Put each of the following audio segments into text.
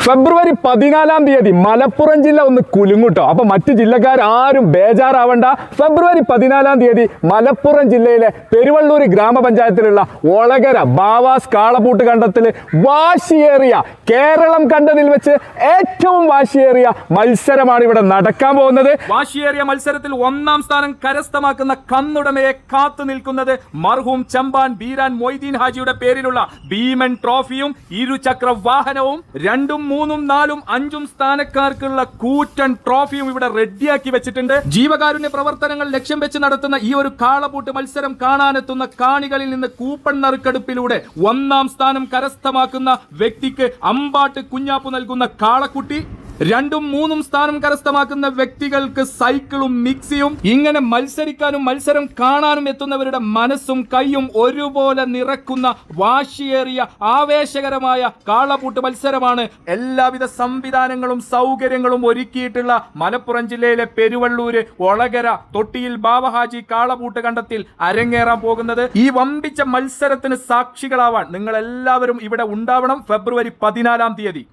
ഫെബ്രുവരി 14 മലപ്പുറം ജില്ല ഒന്ന് കുലുങ്ങുട്ടോ. അപ്പൊ മറ്റു ജില്ലക്കാരും ബേജാറാവണ്ട. ഫെബ്രുവരി 14 മലപ്പുറം ജില്ലയിലെ പെരുവള്ളൂർ ഗ്രാമപഞ്ചായത്തിലുള്ള ഒളകര ബാവാസ് കാളപൂട്ട് കണ്ടത്തിൽ വാശിയേറിയ, കേരളം കണ്ടതിൽ വെച്ച് ഏറ്റവും വാശിയേറിയ മത്സരമാണ് ഇവിടെ നടക്കാൻ പോകുന്നത്. വാശിയേറിയ മത്സരത്തിൽ 1-ാം സ്ഥാനം കരസ്ഥമാക്കുന്ന കന്നുടമയെ കാത്തു നിൽക്കുന്നത് മർഹൂം ചമ്പാൻ ബീരാൻ മൊയ്തീൻ ഹാജിയുടെ പേരിലുള്ള ഭീമൻ ട്രോഫിയും ഇരുചക്ര വാഹനവും 2, 3, 4, 5 സ്ഥാനക്കാർക്കുള്ള കൂറ്റൻ ട്രോഫിയും ഇവിടെ റെഡിയാക്കി വെച്ചിട്ടുണ്ട്. ജീവകാരുണ്യ പ്രവർത്തനങ്ങൾ ലക്ഷ്യം വെച്ച് നടത്തുന്ന ഈ ഒരു കാളപൂട്ട് മത്സരം കാണാനെത്തുന്ന കാണികളിൽ നിന്ന് കൂപ്പൺ നറുക്കെടുപ്പിലൂടെ 1-ാം സ്ഥാനം കരസ്ഥമാക്കുന്ന വ്യക്തിക്ക് അമ്പാട്ട് കുഞ്ഞാപ്പു നൽകുന്ന കാളക്കുട്ടി, 2, 3 സ്ഥാനം കരസ്ഥമാക്കുന്ന വ്യക്തികൾക്ക് സൈക്കിളും മിക്സിയും. ഇങ്ങനെ മത്സരിക്കാനും മത്സരം കാണാനും എത്തുന്നവരുടെ മനസ്സും കൈയും ഒരുപോലെ നിറക്കുന്ന വാശിയേറിയ ആവേശകരമായ കാളപൂട്ട് മത്സരമാണ്. എല്ലാവിധ സംവിധാനങ്ങളും സൗകര്യങ്ങളും ഒരുക്കിയിട്ടുള്ള മലപ്പുറം ജില്ലയിലെ പെരുവള്ളൂര് ഒളകര തൊട്ടിയിൽ ബാവഹാജി കാളപൂട്ട് കണ്ടത്തിൽ അരങ്ങേറാൻ പോകുന്നത്. ഈ വമ്പിച്ച മത്സരത്തിന് സാക്ഷികളാവാൻ നിങ്ങൾ എല്ലാവരും ഇവിടെ ഉണ്ടാവണം. ഫെബ്രുവരി 14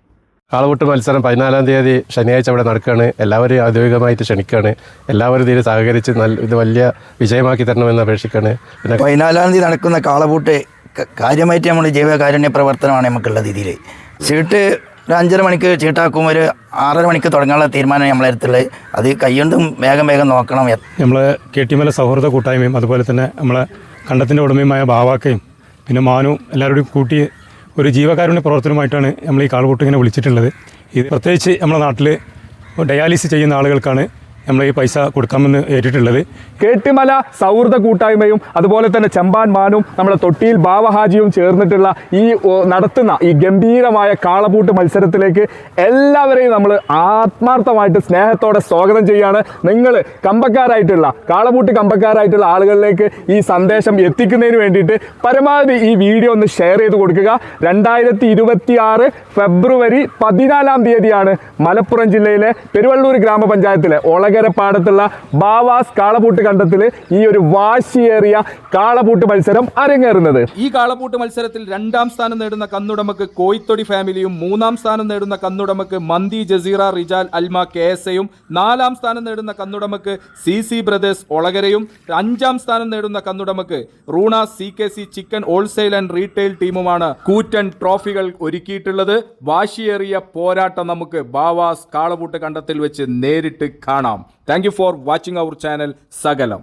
കാളപൂട്ട് മത്സരം 14 ശനിയാഴ്ച ഇവിടെ നടക്കുകയാണ്. എല്ലാവരെയും ഔദ്യോഗികമായിട്ട് ക്ഷണിക്കുകയാണ്. എല്ലാവരും ഇതിൽ സഹകരിച്ച് ഇത് വലിയ വിജയമാക്കി തരണമെന്ന് അപേക്ഷിക്കുകയാണ്. പിന്നെ 14 നടക്കുന്ന കാളപൂട്ട് കാര്യമായിട്ട് നമ്മൾ ജീവകാരുണ്യ പ്രവർത്തനമാണ് നമുക്കുള്ളത്. ഇതിൽ ചീട്ട് ഒരു 5:30 മണിക്ക് ചീട്ടാക്കും, ഒരു 6:30 മണിക്ക് തുടങ്ങാനുള്ള തീരുമാനം നമ്മളെ അടുത്തുള്ളത്. അത് കയ്യൊണ്ടും വേഗം നോക്കണം. നമ്മളെ കെട്ടിമല സൗഹൃദ കൂട്ടായ്മയും അതുപോലെ തന്നെ നമ്മളെ കണ്ടത്തിൻ്റെ ഉടമയുമായ ബാവാക്കയും പിന്നെ മാനും എല്ലാവരോടും കൂട്ടി ഒരു ജീവകാരുണ്യ പ്രവർത്തനമായിട്ടാണ് നമ്മൾ ഈ കാളപൂട്ട് ഇങ്ങനെ വിളിച്ചിട്ടുള്ളത്. ഇത് പ്രത്യേകിച്ച് നമ്മുടെ നാട്ടിൽ ഡയാലിസിസ് ചെയ്യുന്ന ആളുകൾക്കാണ് നമ്മൾ ഈ പൈസ കൊടുക്കാമെന്ന് ഏറ്റിട്ടുള്ളത്. കെട്ടിമല സൗഹൃദ കൂട്ടായ്മയും അതുപോലെ തന്നെ ചമ്പാൻ മാനും നമ്മുടെ തൊട്ടിയിൽ ബാവഹാജിയും ചേർന്നിട്ടുള്ള ഈ നടത്തുന്ന ഈ ഗംഭീരമായ കാളപൂട്ട് മത്സരത്തിലേക്ക് എല്ലാവരെയും നമ്മൾ ആത്മാർത്ഥമായിട്ട് സ്നേഹത്തോടെ സ്വാഗതം ചെയ്യുകയാണ്. നിങ്ങൾ കമ്പക്കാരായിട്ടുള്ള കാളപൂട്ട് കമ്പക്കാരായിട്ടുള്ള ആളുകളിലേക്ക് ഈ സന്ദേശം എത്തിക്കുന്നതിന് വേണ്ടിയിട്ട് പരമാവധി ഈ വീഡിയോ ഒന്ന് ഷെയർ ചെയ്ത് കൊടുക്കുക. 2026 ഫെബ്രുവരി 14 മലപ്പുറം ജില്ലയിലെ പെരുവള്ളൂർ ഗ്രാമപഞ്ചായത്തിലെ ഒളകരപ്പാടത്തുള്ള ബാവാസ് കാളപൂട്ട് കണ്ടത്തിൽ ഈ ഒരു വാശിയേറിയ കാളപൂട്ട് മത്സരം അരങ്ങേറുന്നത്. ഈ കാളപൂട്ട് മത്സരത്തിൽ 2-ാം സ്ഥാനം നേടുന്ന കന്നുടമക്ക് കോയിത്തൊടി ഫാമിലിയും, 3-ാം സ്ഥാനം നേടുന്ന കന്നുടമക്ക് മന്തി ജസീറ റിജാൽ അൽമ KSAയും, 4-ാം സ്ഥാനം നേടുന്ന കന്നുടമക്ക് CC ബ്രദേഴ്സ് ഒളകരയും, 5-ാം സ്ഥാനം നേടുന്ന കന്നുടമക്ക് റൂണ CKC chicken wholesale and retail ടീമുമാണ് കൂറ്റൻ ട്രോഫികൾ ഒരുക്കിയിട്ടുള്ളത്. വാശിയേറിയ പോരാട്ടം നമുക്ക് ബാവാസ് കാളപൂട്ട് കണ്ടത്തിൽ വെച്ച് നേരിട്ട് കാണാം. Thank you for watching our channel Sagalam.